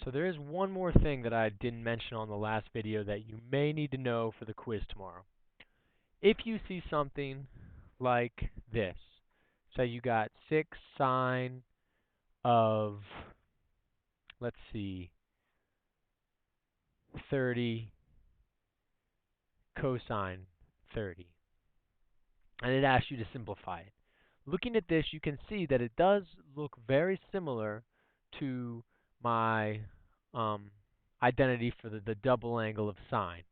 So there is one more thing that I didn't mention on the last video that you may need to know for the quiz tomorrow. If you see something like this, say you got 6 sine of, let's see, 30 cosine 30, and it asks you to simplify it. Looking at this, you can see that it does look very similar to my um, identity for the double angle of sine,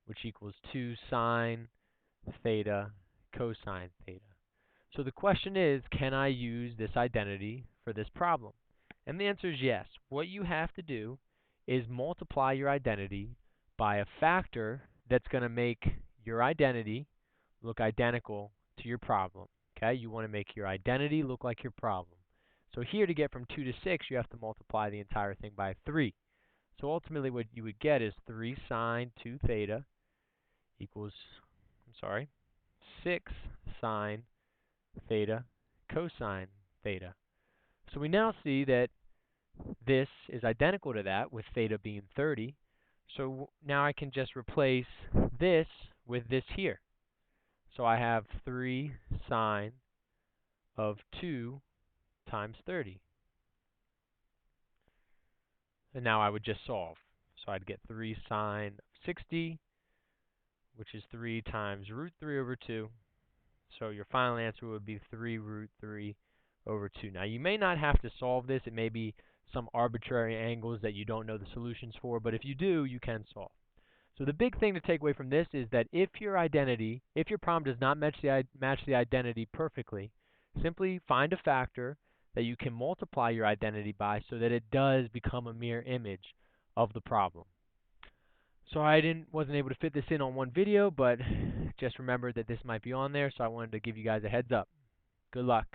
which equals 2 sine theta cosine theta. So the question is, can I use this identity for this problem? And the answer is yes. What you have to do is multiply your identity by a factor that's going to make your identity look identical to your problem. Okay? You want to make your identity look like your problem. So here, to get from 2 to 6, you have to multiply the entire thing by 3. So ultimately what you would get is 3 sine 2 theta equals, 6 sine theta cosine theta. So we now see that this is identical to that, with theta being 30. So now I can just replace this with this here. So I have 3 sine of 2 times 30. And now I would just solve. So I'd get 3 sine of 60, which is 3 times root 3 over 2. So your final answer would be 3 root 3 over 2. Now you may not have to solve this. It may be some arbitrary angles that you don't know the solutions for, but if you do, you can solve. So the big thing to take away from this is that if your problem does not match the identity perfectly, simply find a factor that you can multiply your identity by so that it does become a mirror image of the problem. So I wasn't able to fit this in on one video, but just remember that this might be on there, so I wanted to give you guys a heads up. Good luck.